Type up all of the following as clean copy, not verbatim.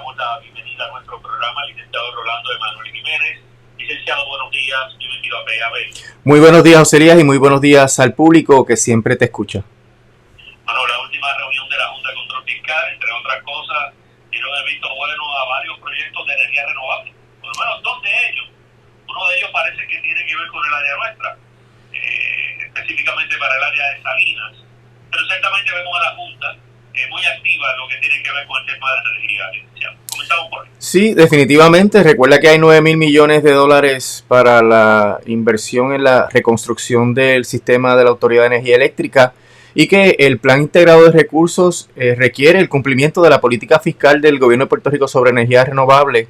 damos la bienvenida a nuestro programa al licenciado Rolando Emanuel Jiménez. Licenciado, buenos días, bienvenido a PAB. Muy buenos días, José Elías, y muy buenos días al público que siempre te escucha. Bueno, la última reunión de la Junta de Control Fiscal, entre otras cosas, dieron el visto bueno a varios proyectos de energía renovable. Por lo menos dos de ellos. Uno de ellos parece que tiene que ver con el área nuestra, específicamente para el área de Salinas. Pero ciertamente vemos a la Junta muy activa en lo que tiene que ver con el tema de la energía. Comenzamos por ahí. Sí, definitivamente. Recuerda que hay 9.000 millones de dólares para la inversión en la reconstrucción del sistema de la Autoridad de Energía Eléctrica y que el Plan Integrado de Recursos requiere el cumplimiento de la política fiscal del Gobierno de Puerto Rico sobre energía renovable,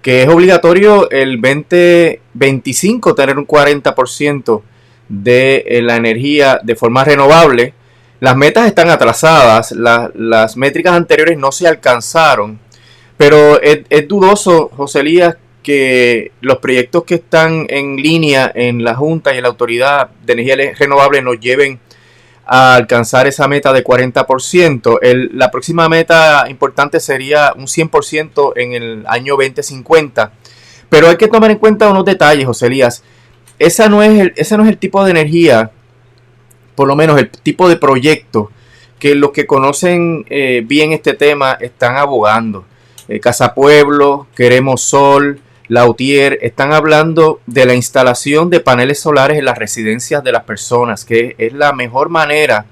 que es obligatorio el 2025 tener un 40% de la energía de forma renovable. Las metas están atrasadas, las métricas anteriores no se alcanzaron, pero es dudoso, José Elías, que los proyectos que están en línea en la Junta y en la Autoridad de Energía Renovable nos lleven a alcanzar esa meta de 40%. La próxima meta importante sería un 100% en el año 2050, pero hay que tomar en cuenta unos detalles, José Elías. Ese no es el tipo de energía, por lo menos el tipo de proyecto que los que conocen bien este tema están abogando. Casa Pueblo, Queremos Sol, Lautier, están hablando de la instalación de paneles solares en las residencias de las personas, que es la mejor manera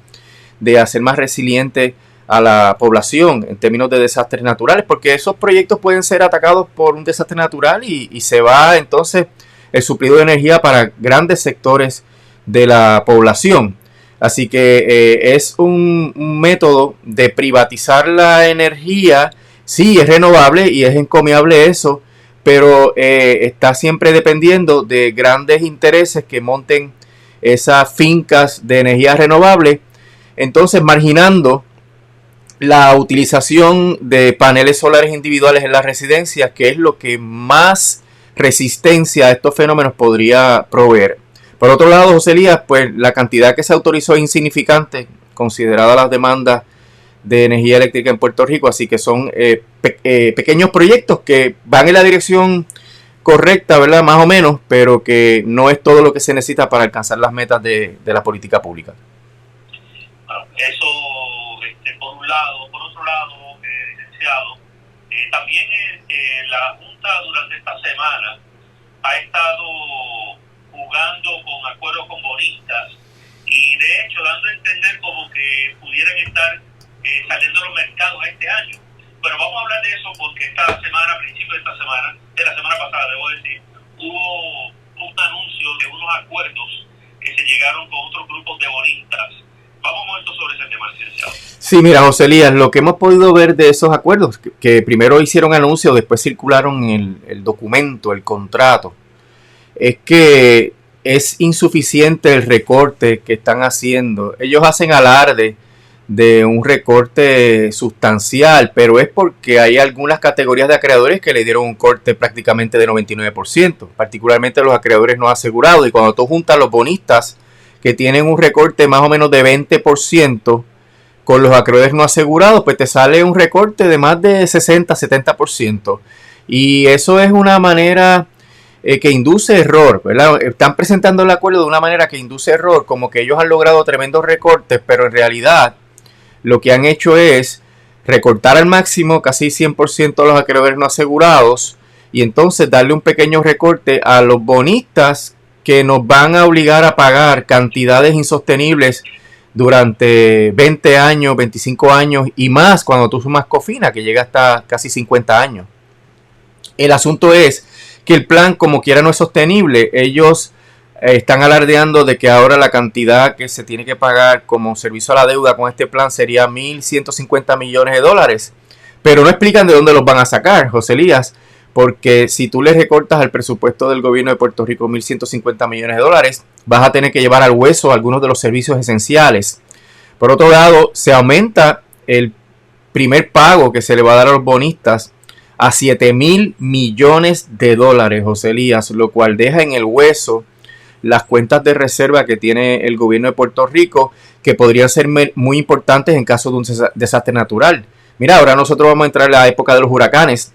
de hacer más resiliente a la población en términos de desastres naturales, porque esos proyectos pueden ser atacados por un desastre natural y se va entonces el suplido de energía para grandes sectores de la población. Así que es un método de privatizar la energía. Sí, es renovable y es encomiable eso, pero está siempre dependiendo de grandes intereses que monten esas fincas de energía renovable, entonces marginando la utilización de paneles solares individuales en las residencias, que es lo que más resistencia a estos fenómenos podría proveer. Por otro lado, José Elías, pues la cantidad que se autorizó es insignificante, considerada las demandas de energía eléctrica en Puerto Rico, así que son pequeños proyectos que van en la dirección correcta, ¿verdad? Más o menos, pero que no es todo lo que se necesita para alcanzar las metas de la política pública. Bueno, eso por un lado. Por otro lado, licenciado, también la Junta durante esta semana ha estado jugando con acuerdos con bonistas y de hecho dando a entender como que pudieran estar saliendo a los mercados este año. Pero vamos a hablar de eso porque esta semana, a principios de esta semana, de la semana pasada, debo decir, hubo un anuncio de unos acuerdos que se llegaron con otros grupos de bonistas. Vamos un momento sobre ese tema, licenciado. Sí, mira, José Elías, lo que hemos podido ver de esos acuerdos, que primero hicieron anuncio, después circularon el documento, el contrato, es que es insuficiente el recorte que están haciendo. Ellos hacen alarde de un recorte sustancial, pero es porque hay algunas categorías de acreedores que le dieron un corte prácticamente de 99%, particularmente los acreedores no asegurados, y cuando tú juntas los bonistas que tienen un recorte más o menos de 20% con los acreedores no asegurados, pues te sale un recorte de más de 60-70%, y eso es una manera que induce error, ¿verdad? Están presentando el acuerdo de una manera que induce error, como que ellos han logrado tremendos recortes, pero en realidad lo que han hecho es recortar al máximo casi 100% a los acreedores no asegurados y entonces darle un pequeño recorte a los bonistas que nos van a obligar a pagar cantidades insostenibles durante 20 años, 25 años y más cuando tú sumas COFINA, que llega hasta casi 50 años. El asunto es que el plan como quiera no es sostenible. Ellos están alardeando de que ahora la cantidad que se tiene que pagar como servicio a la deuda con este plan sería 1.150 millones de dólares. Pero no explican de dónde los van a sacar, José Elías, porque si tú le recortas al presupuesto del gobierno de Puerto Rico 1.150 millones de dólares, vas a tener que llevar al hueso algunos de los servicios esenciales. Por otro lado, se aumenta el primer pago que se le va a dar a los bonistas a 7.000 millones de dólares, José Elías, lo cual deja en el hueso las cuentas de reserva que tiene el gobierno de Puerto Rico, que podrían ser muy importantes en caso de un desastre natural. mira, ahora nosotros vamos a entrar en la época de los huracanes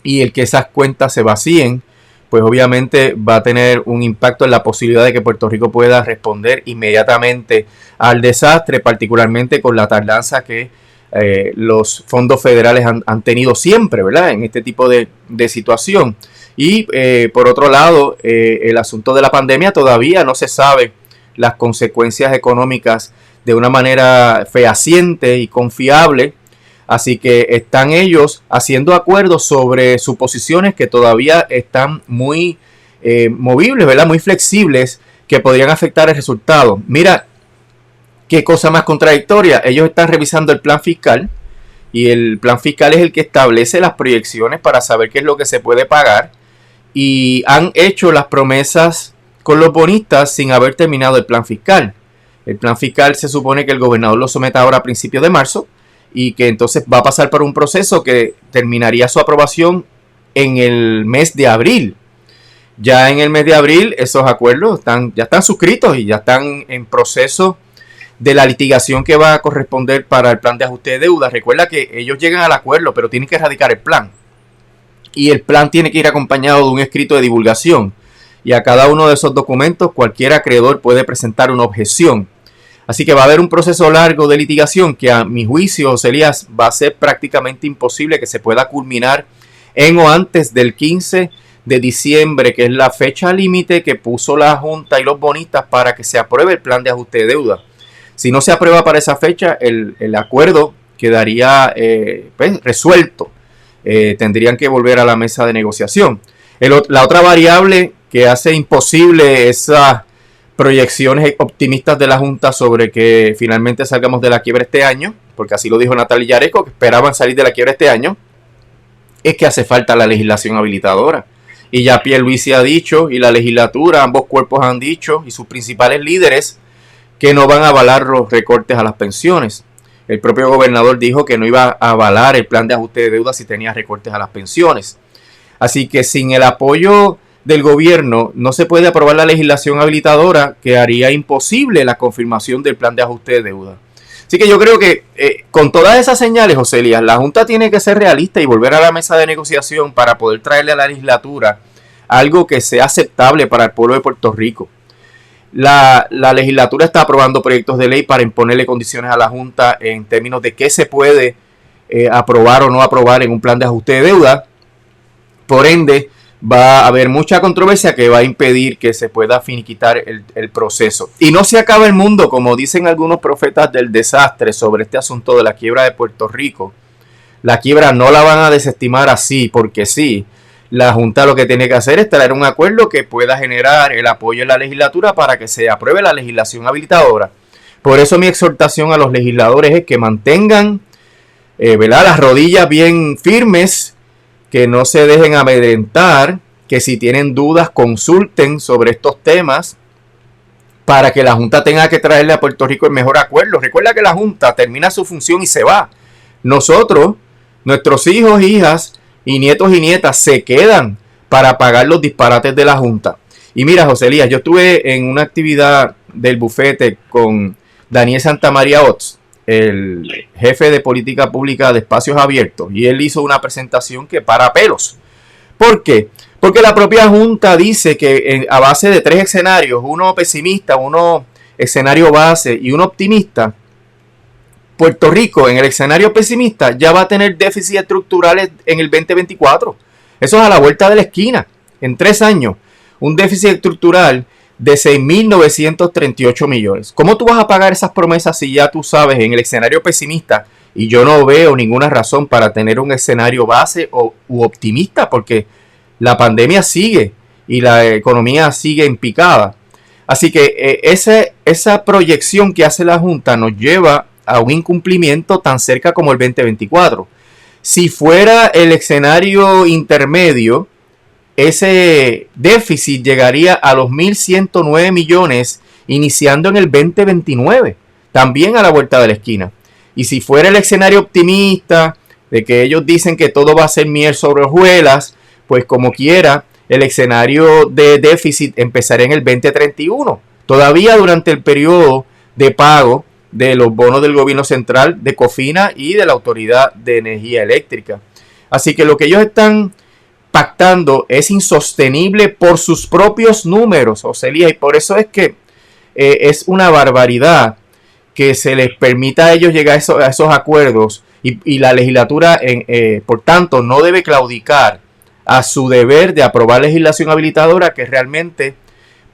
y el que esas cuentas se vacíen, pues obviamente va a tener un impacto en la posibilidad de que Puerto Rico pueda responder inmediatamente al desastre, particularmente con la tardanza que los fondos federales han tenido siempre, ¿verdad? En este tipo de situación. Y por otro lado, el asunto de la pandemia todavía no se sabe las consecuencias económicas de una manera fehaciente y confiable. Así que están ellos haciendo acuerdos sobre suposiciones que todavía están muy movibles, ¿verdad? Muy flexibles, que podrían afectar el resultado. Mira, qué cosa más contradictoria. Ellos están revisando el plan fiscal y el plan fiscal es el que establece las proyecciones para saber qué es lo que se puede pagar. Y han hecho las promesas con los bonistas sin haber terminado el plan fiscal. El plan fiscal se supone que el gobernador lo someta ahora a principios de marzo y que entonces va a pasar por un proceso que terminaría su aprobación en el mes de abril. Ya en el mes de abril esos acuerdos ya están suscritos y ya están en proceso de la litigación que va a corresponder para el plan de ajuste de deuda. Recuerda que ellos llegan al acuerdo, pero tienen que erradicar el plan. Y el plan tiene que ir acompañado de un escrito de divulgación. Y a cada uno de esos documentos cualquier acreedor puede presentar una objeción. Así que va a haber un proceso largo de litigación que a mi juicio, José Elías, va a ser prácticamente imposible que se pueda culminar en o antes del 15 de diciembre, que es la fecha límite que puso la Junta y los bonistas para que se apruebe el plan de ajuste de deuda. Si no se aprueba para esa fecha, el acuerdo quedaría pues, resuelto. Tendrían que volver a la mesa de negociación. La otra variable que hace imposible esas proyecciones optimistas de la Junta sobre que finalmente salgamos de la quiebra este año, porque así lo dijo Natalia Yareco, que esperaban salir de la quiebra este año, es que hace falta la legislación habilitadora. Y ya Pierluisi ha dicho, y la legislatura, ambos cuerpos han dicho, y sus principales líderes, que no van a avalar los recortes a las pensiones. El propio gobernador dijo que no iba a avalar el plan de ajuste de deuda si tenía recortes a las pensiones. Así que sin el apoyo del gobierno no se puede aprobar la legislación habilitadora que haría imposible la confirmación del plan de ajuste de deuda. Así que yo creo que con todas esas señales, José Elías, la Junta tiene que ser realista y volver a la mesa de negociación para poder traerle a la legislatura algo que sea aceptable para el pueblo de Puerto Rico. La legislatura está aprobando proyectos de ley para imponerle condiciones a la Junta en términos de qué se puede aprobar o no aprobar en un plan de ajuste de deuda. Por ende, va a haber mucha controversia que va a impedir que se pueda finiquitar el proceso. Y no se acaba el mundo, como dicen algunos profetas del desastre sobre este asunto de la quiebra de Puerto Rico. La quiebra no la van a desestimar así, porque sí. La Junta lo que tiene que hacer es traer un acuerdo que pueda generar el apoyo en la legislatura para que se apruebe la legislación habilitadora. Por eso mi exhortación a los legisladores es que mantengan ¿verdad? Las rodillas bien firmes, que no se dejen amedrentar, que si tienen dudas consulten sobre estos temas para que la Junta tenga que traerle a Puerto Rico el mejor acuerdo. Recuerda que la Junta termina su función y se va. Nosotros, nuestros hijos, hijas y nietos y nietas se quedan para pagar los disparates de la Junta. Y mira, José Elías, yo estuve en una actividad del bufete con Daniel Santamaría Ots, el jefe de política pública de Espacios Abiertos, y él hizo una presentación que para pelos. ¿Por qué? Porque la propia Junta dice que a base de 3 escenarios, uno pesimista, uno escenario base y uno optimista, Puerto Rico en el escenario pesimista ya va a tener déficits estructurales en el 2024. Eso es a la vuelta de la esquina. En 3 años, un déficit estructural de 6.938 millones. ¿Cómo tú vas a pagar esas promesas si ya tú sabes en el escenario pesimista? Y yo no veo ninguna razón para tener un escenario base u optimista, porque la pandemia sigue y la economía sigue en picada. Así que esa proyección que hace la Junta nos lleva a un incumplimiento tan cerca como el 2024. Si fuera el escenario intermedio, ese déficit llegaría a los 1.109 millones iniciando en el 2029, también a la vuelta de la esquina. Y si fuera el escenario optimista, de que ellos dicen que todo va a ser miel sobre hojuelas, pues como quiera, el escenario de déficit empezaría en el 2031. Todavía durante el periodo de pago de los bonos del gobierno central, de Cofina y de la Autoridad de Energía Eléctrica. Así que lo que ellos están pactando es insostenible por sus propios números, Ocelia, y por eso es que es una barbaridad que se les permita a ellos llegar a esos acuerdos y la legislatura, por tanto, no debe claudicar a su deber de aprobar legislación habilitadora que realmente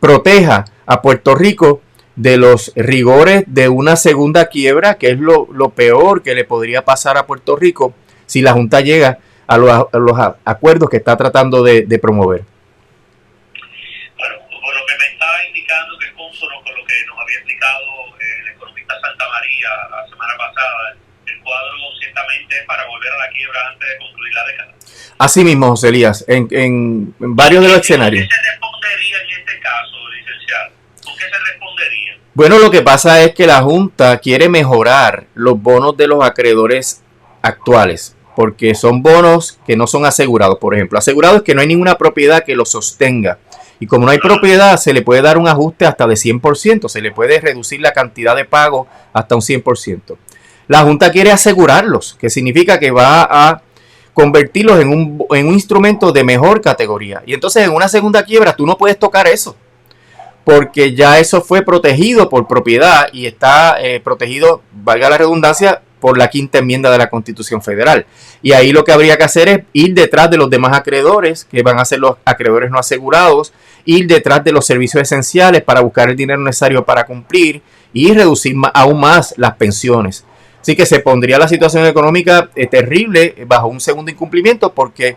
proteja a Puerto Rico de los rigores de una segunda quiebra, que es lo peor que le podría pasar a Puerto Rico si la Junta llega a los acuerdos que está tratando de promover. Bueno, por lo que me está indicando que es consono con lo que nos había explicado el economista Santa María la semana pasada, el cuadro ciertamente es para volver a la quiebra antes de concluir la década. Así mismo, José Elías, en varios de los escenarios. ¿Qué se respondería en este caso, licenciado? ¿Con qué se respondería? Bueno, lo que pasa es que la Junta quiere mejorar los bonos de los acreedores actuales, porque son bonos que no son asegurados. Por ejemplo, asegurados es que no hay ninguna propiedad que los sostenga. Y como no hay propiedad, se le puede dar un ajuste hasta de 100%, se le puede reducir la cantidad de pago hasta un 100%. La Junta quiere asegurarlos, que significa que va a convertirlos en un instrumento de mejor categoría. Y entonces en una segunda quiebra tú no puedes tocar eso, porque ya eso fue protegido por propiedad y está protegido, valga la redundancia, por la quinta enmienda de la Constitución Federal. Y ahí lo que habría que hacer es ir detrás de los demás acreedores, que van a ser los acreedores no asegurados, ir detrás de los servicios esenciales para buscar el dinero necesario para cumplir y reducir aún más las pensiones. Así que se pondría la situación económica terrible bajo un segundo incumplimiento, porque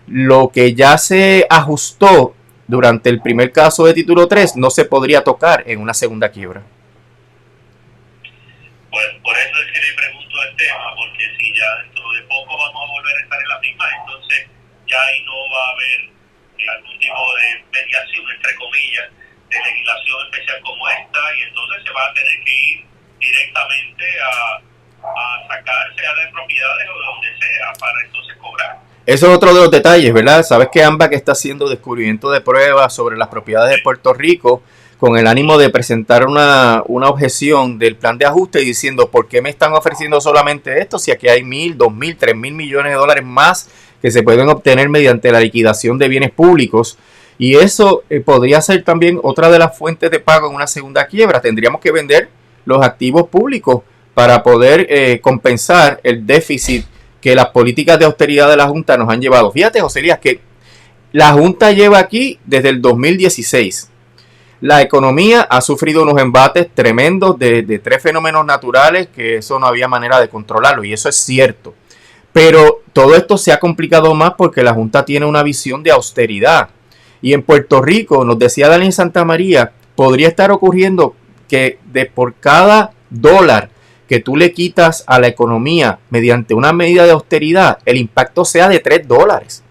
lo que ya se ajustó durante el primer caso de título 3 no se podría tocar en una segunda quiebra. Bueno, por eso es que le pregunto el tema, porque si ya dentro de poco vamos a volver a estar en la misma, entonces ya ahí no va a haber algún tipo de mediación, entre comillas, de legislación especial como esta, y entonces se va a tener que ir directamente a sacar, sea de propiedades o de donde sea, para entonces cobrar. Eso es otro de los detalles, ¿verdad? Sabes que AMBAC está haciendo descubrimiento de pruebas sobre las propiedades de Puerto Rico con el ánimo de presentar una objeción del plan de ajuste diciendo ¿por qué me están ofreciendo solamente esto si aquí hay 1.000, 2.000, 3.000 millones de dólares más que se pueden obtener mediante la liquidación de bienes públicos? Y eso podría ser también otra de las fuentes de pago en una segunda quiebra. Tendríamos que vender los activos públicos para poder compensar el déficit que las políticas de austeridad de la Junta nos han llevado. Fíjate, José Elías, que la Junta lleva aquí desde el 2016. La economía ha sufrido unos embates tremendos de tres fenómenos naturales que eso no había manera de controlarlo, y eso es cierto. Pero todo esto se ha complicado más porque la Junta tiene una visión de austeridad. Y en Puerto Rico, nos decía Daniel Santamaría, podría estar ocurriendo que por cada dólar que tú le quitas a la economía mediante una medida de austeridad, el impacto sea de $3.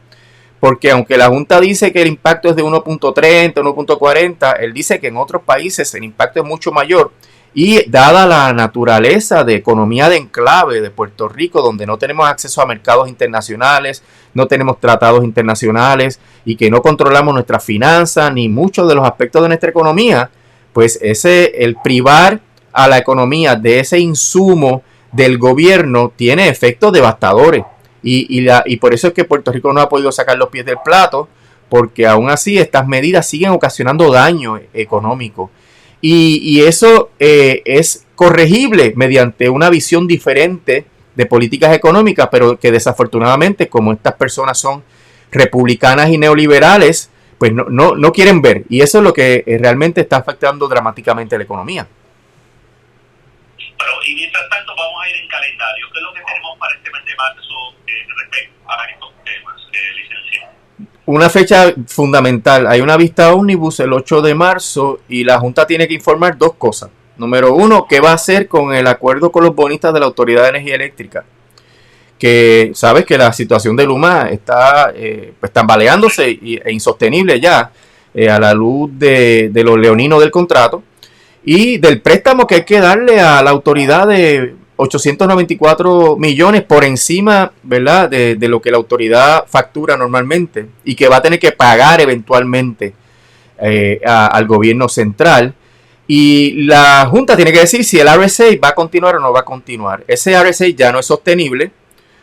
Porque aunque la Junta dice que el impacto es de 1.30, 1.40, él dice que en otros países el impacto es mucho mayor. Y dada la naturaleza de economía de enclave de Puerto Rico, donde no tenemos acceso a mercados internacionales, no tenemos tratados internacionales y que no controlamos nuestras finanzas ni muchos de los aspectos de nuestra economía, pues el privar a la economía de ese insumo del gobierno tiene efectos devastadores. Y por eso es que Puerto Rico no ha podido sacar los pies del plato, porque aún así estas medidas siguen ocasionando daño económico. Y eso es corregible mediante una visión diferente de políticas económicas, pero que desafortunadamente, como estas personas son republicanas y neoliberales, pues no quieren ver. Y eso es lo que realmente está afectando dramáticamente la economía. Bueno, y mientras tanto vamos a ir en calendario. ¿Qué es lo que tenemos para este mes de marzo respecto a estos temas, licenciado? Una fecha fundamental. Hay una vista ómnibus el 8 de marzo y la Junta tiene que informar dos cosas. Número uno, ¿qué va a hacer con el acuerdo con los bonistas de la Autoridad de Energía Eléctrica? Que sabes que la situación de Luma está pues tambaleándose e insostenible ya a la luz de lo leonino del contrato y del préstamo que hay que darle a la autoridad de 894 millones por encima, ¿verdad?, de lo que la autoridad factura normalmente y que va a tener que pagar eventualmente al gobierno central. Y la Junta tiene que decir si el RSA va a continuar o no va a continuar. Ese RSA ya no es sostenible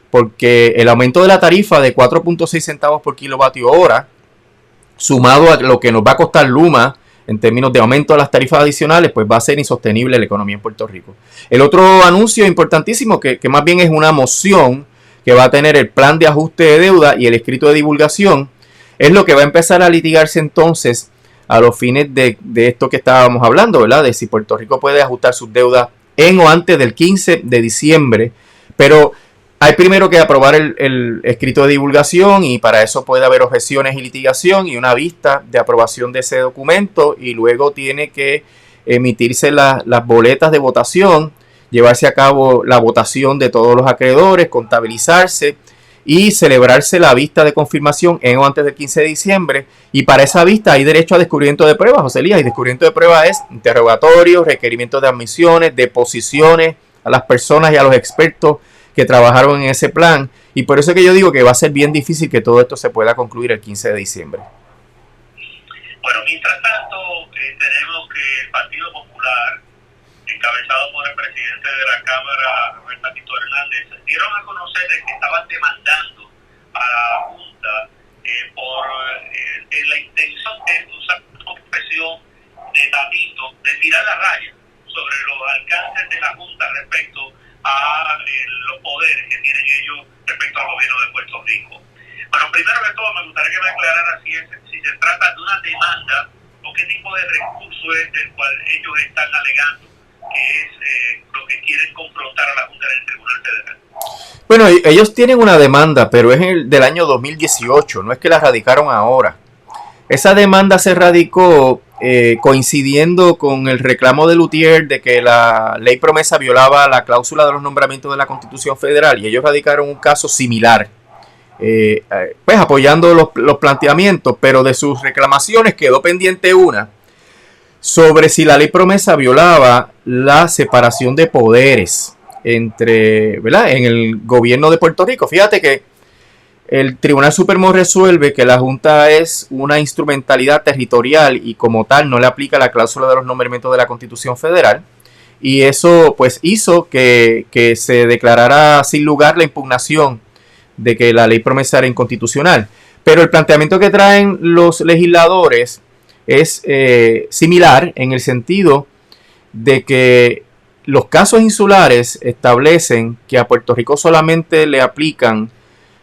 porque el aumento de la tarifa de 4.6 centavos por kilovatio hora, sumado a lo que nos va a costar Luma en términos de aumento de las tarifas adicionales, pues va a ser insostenible la economía en Puerto Rico. El otro anuncio importantísimo, que más bien es una moción que va a tener el plan de ajuste de deuda y el escrito de divulgación, es lo que va a empezar a litigarse entonces a los fines de esto que estábamos hablando, ¿verdad? De si Puerto Rico puede ajustar sus deudas en o antes del 15 de diciembre. Pero hay primero que aprobar el escrito de divulgación y para eso puede haber objeciones y litigación y una vista de aprobación de ese documento y luego tiene que emitirse las boletas de votación, llevarse a cabo la votación de todos los acreedores, contabilizarse y celebrarse la vista de confirmación en o antes del 15 de diciembre. Y para esa vista hay derecho a descubrimiento de pruebas, José Elías. Y descubrimiento de pruebas es interrogatorios, requerimientos de admisiones, deposiciones a las personas y a los expertos que trabajaron en ese plan. Y por eso es que yo digo que va a ser bien difícil que todo esto se pueda concluir el 15 de diciembre. Bueno, mientras tanto, tenemos que el Partido Popular, encabezado por el presidente de la Cámara, Roberto Tito Hernández, dieron a conocer que estaban demandando a la Junta por la intención de usar una expresión de Tatito, de tirar la raya sobre los alcances de la Junta respecto a los poderes que tienen ellos respecto al gobierno de Puerto Rico. Bueno, primero que todo me gustaría que me aclarara si se trata de una demanda o qué tipo de recurso es del cual ellos están alegando que es lo que quieren confrontar a la Junta del Tribunal Federal. Bueno, ellos tienen una demanda, pero es del año 2018, no es que la radicaron ahora. Esa demanda se radicó coincidiendo con el reclamo de Lutier de que la ley promesa violaba la cláusula de los nombramientos de la Constitución Federal y ellos radicaron un caso similar, pues apoyando los planteamientos, pero de sus reclamaciones quedó pendiente una sobre si la ley promesa violaba la separación de poderes entre, ¿verdad?, en el gobierno de Puerto Rico. Fíjate que el Tribunal Supremo resuelve que la Junta es una instrumentalidad territorial y como tal no le aplica la cláusula de los nombramientos de la Constitución Federal. Y eso pues hizo que se declarara sin lugar la impugnación de que la ley promesa era inconstitucional. Pero el planteamiento que traen los legisladores es similar en el sentido de que los casos insulares establecen que a Puerto Rico solamente le aplican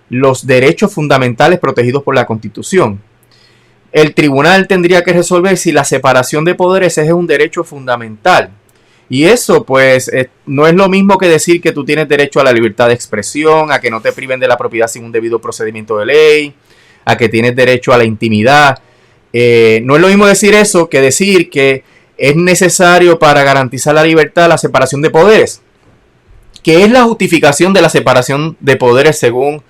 los derechos fundamentales protegidos por la Constitución. El tribunal tendría que resolver si la separación de poderes es un derecho fundamental. Y eso, pues, no es lo mismo que decir que tú tienes derecho a la libertad de expresión, a que no te priven de la propiedad sin un debido procedimiento de ley, a que tienes derecho a la intimidad. No es lo mismo decir eso que decir que es necesario para garantizar la libertad la separación de poderes, que es la justificación de la separación de poderes según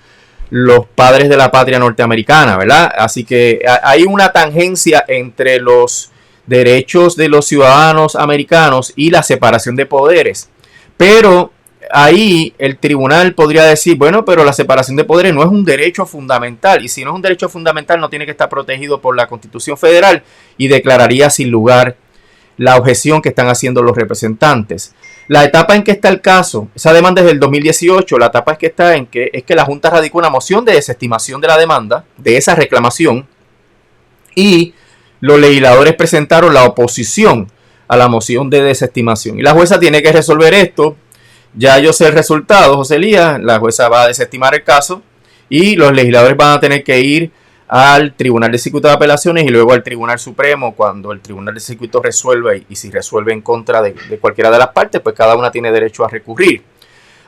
los padres de la patria norteamericana, ¿verdad? Así que hay una tangencia entre los derechos de los ciudadanos americanos y la separación de poderes. Pero ahí el tribunal podría decir, bueno, pero la separación de poderes no es un derecho fundamental. Y si no es un derecho fundamental, no tiene que estar protegido por la Constitución Federal y declararía sin lugar la objeción que están haciendo los representantes. La etapa en que está el caso, esa demanda es del 2018, la etapa es que la Junta radicó una moción de desestimación de la demanda, de esa reclamación, y los legisladores presentaron la oposición a la moción de desestimación. Y la jueza tiene que resolver esto. Ya yo sé el resultado, José Elías, la jueza va a desestimar el caso y los legisladores van a tener que ir al Tribunal de Circuito de Apelaciones y luego al Tribunal Supremo cuando el Tribunal de Circuito resuelva y si resuelve en contra de cualquiera de las partes, pues cada una tiene derecho a recurrir.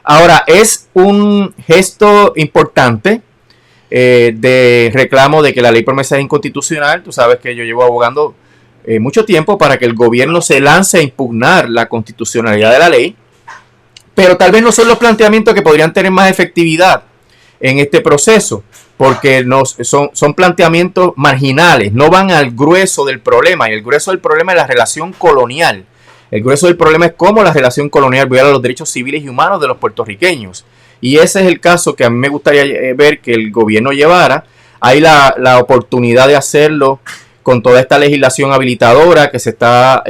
Ahora, es un gesto importante de reclamo de que la ley promesa es inconstitucional. Tú sabes que yo llevo abogando mucho tiempo para que el gobierno se lance a impugnar la constitucionalidad de la ley, pero tal vez no son los planteamientos que podrían tener más efectividad en este proceso, porque son planteamientos marginales, no van al grueso del problema, y el grueso del problema es la relación colonial. El grueso del problema es cómo la relación colonial viola los derechos civiles y humanos de los puertorriqueños. Y ese es el caso que a mí me gustaría ver que el gobierno llevara. Hay la oportunidad de hacerlo con toda esta legislación habilitadora que se está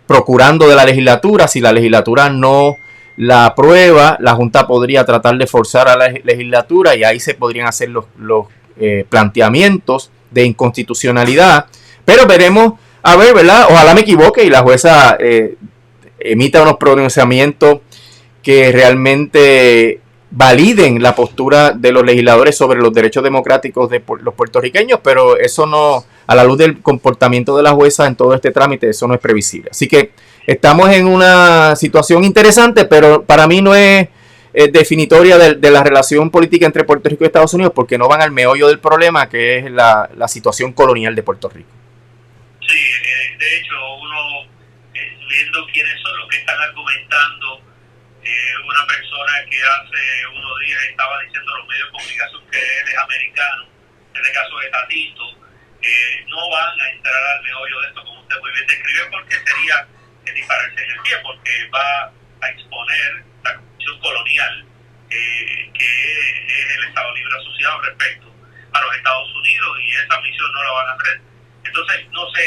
procurando de la legislatura. Si la legislatura no la aprueba, la Junta podría tratar de forzar a la legislatura y ahí se podrían hacer los planteamientos de inconstitucionalidad. Pero veremos, a ver, ¿verdad? Ojalá me equivoque y la jueza emita unos pronunciamientos que realmente validen la postura de los legisladores sobre los derechos democráticos de los puertorriqueños, pero eso no, a la luz del comportamiento de la jueza en todo este trámite, eso no es previsible. Así que estamos en una situación interesante, pero para mí no es definitoria de la relación política entre Puerto Rico y Estados Unidos, porque no van al meollo del problema, que es la situación colonial de Puerto Rico. Sí, de hecho, uno viendo quiénes son los que están argumentando, una persona que hace unos días estaba diciendo a los medios de comunicación que él es americano, en el caso de Tatito, no van a entrar al meollo de esto, como usted muy bien describe, porque sería dispararse en el pie, porque va a exponer la condición colonial que es el Estado Libre Asociado respecto a los Estados Unidos, y esa misión no la van a hacer. Entonces, no sé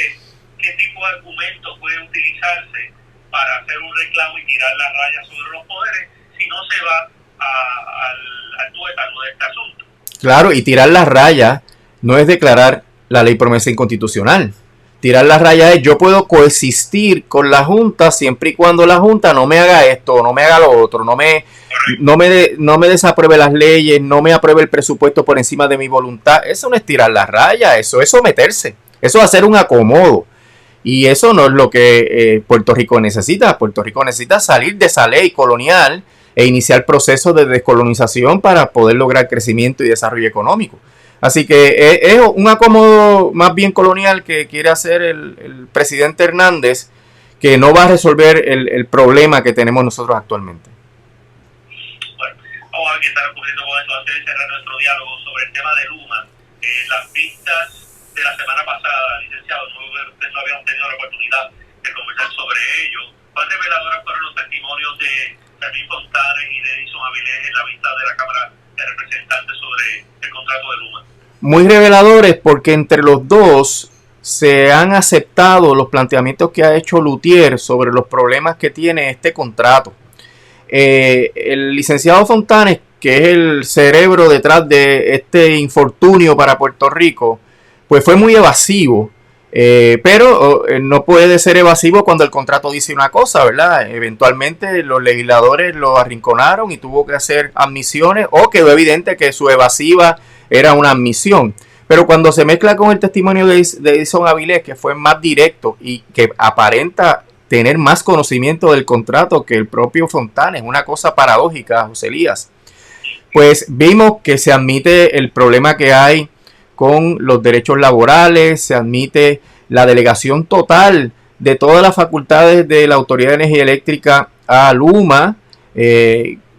qué tipo de argumentos puede utilizarse para hacer un reclamo y tirar la raya sobre los poderes si no se va al tuétano de este asunto. Claro, y tirar la raya no es declarar la ley promesa inconstitucional. Tirar la raya es: yo puedo coexistir con la Junta siempre y cuando la Junta no me haga esto, no me haga lo otro, no me desapruebe las leyes, no me apruebe el presupuesto por encima de mi voluntad. Eso no es tirar la raya, eso es someterse, eso es hacer un acomodo. Y eso no es lo que Puerto Rico necesita. Puerto Rico necesita salir de esa ley colonial e iniciar procesos de descolonización para poder lograr crecimiento y desarrollo económico. Así que es un acomodo más bien colonial que quiere hacer el presidente Hernández, que no va a resolver el problema que tenemos nosotros actualmente. Bueno, vamos a ver qué está ocurriendo con esto antes de cerrar nuestro diálogo sobre el tema de Luma. Las vistas de la semana pasada, licenciado, ustedes no habían tenido la oportunidad de conversar sobre ello. ¿Cuán reveladoras fueron los testimonios de Fermín Fontanes y de Edison Avilés en la vista de la Cámara de Representantes sobre el contrato de Luma? Muy reveladores, porque entre los dos se han aceptado los planteamientos que ha hecho Lutier sobre los problemas que tiene este contrato. El licenciado Fontanes, que es el cerebro detrás de este infortunio para Puerto Rico, pues fue muy evasivo, pero no puede ser evasivo cuando el contrato dice una cosa, ¿verdad? Eventualmente los legisladores lo arrinconaron y tuvo que hacer admisiones, o quedó evidente que su evasiva era una admisión. Pero cuando se mezcla con el testimonio de Edison Avilés, que fue más directo y que aparenta tener más conocimiento del contrato que el propio Fontanes, una cosa paradójica, José Elías, pues vimos que se admite el problema que hay con los derechos laborales, se admite la delegación total de todas las facultades de la Autoridad de Energía Eléctrica a Luma,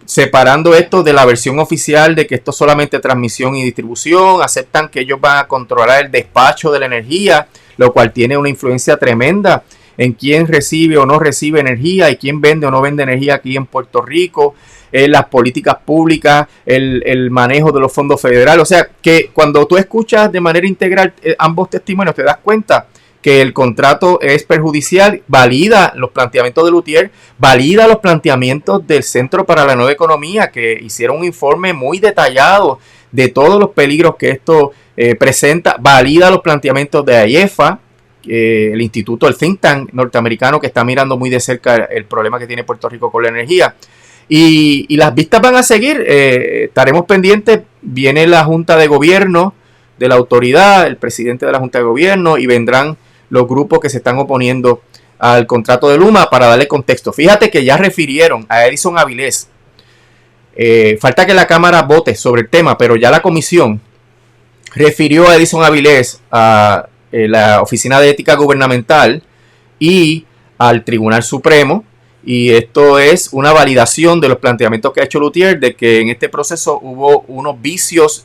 separando esto de la versión oficial de que esto es solamente transmisión y distribución. Aceptan que ellos van a controlar el despacho de la energía, lo cual tiene una influencia tremenda en quién recibe o no recibe energía y quién vende o no vende energía aquí en Puerto Rico. Las políticas públicas, el manejo de los fondos federales. O sea, que cuando tú escuchas de manera integral ambos testimonios, te das cuenta que el contrato es perjudicial, valida los planteamientos de Lutier, valida los planteamientos del Centro para la Nueva Economía, que hicieron un informe muy detallado de todos los peligros que esto presenta, valida los planteamientos de AIEFA, el instituto, el think tank norteamericano, que está mirando muy de cerca el problema que tiene Puerto Rico con la energía. Y las vistas van a seguir, estaremos pendientes. Viene la Junta de Gobierno de la autoridad, el presidente de la Junta de Gobierno, y vendrán los grupos que se están oponiendo al contrato de Luma para darle contexto. Fíjate que ya refirieron a Edison Avilés. Falta que la Cámara vote sobre el tema, pero ya la comisión refirió a Edison Avilés a la Oficina de Ética Gubernamental y al Tribunal Supremo. Y esto es una validación de los planteamientos que ha hecho Lutier, de que en este proceso hubo unos vicios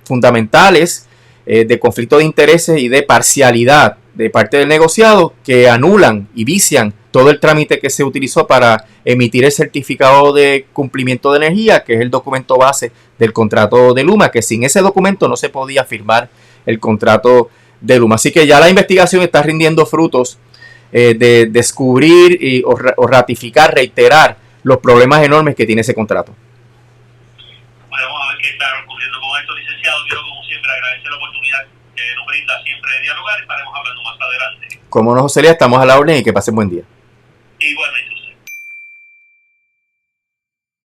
fundamentales de conflicto de intereses y de parcialidad de parte del negociado, que anulan y vician todo el trámite que se utilizó para emitir el certificado de cumplimiento de energía, que es el documento base del contrato de Luma, que sin ese documento no se podía firmar el contrato de Luma. Así que ya la investigación está rindiendo frutos de descubrir o ratificar, reiterar los problemas enormes que tiene ese contrato. Bueno, vamos a ver qué está ocurriendo con esto, licenciado. Quiero, como siempre, agradecer la oportunidad que nos brinda siempre de dialogar y estaremos hablando más adelante. Como no, José Lía, estamos a la orden y que pasen buen día.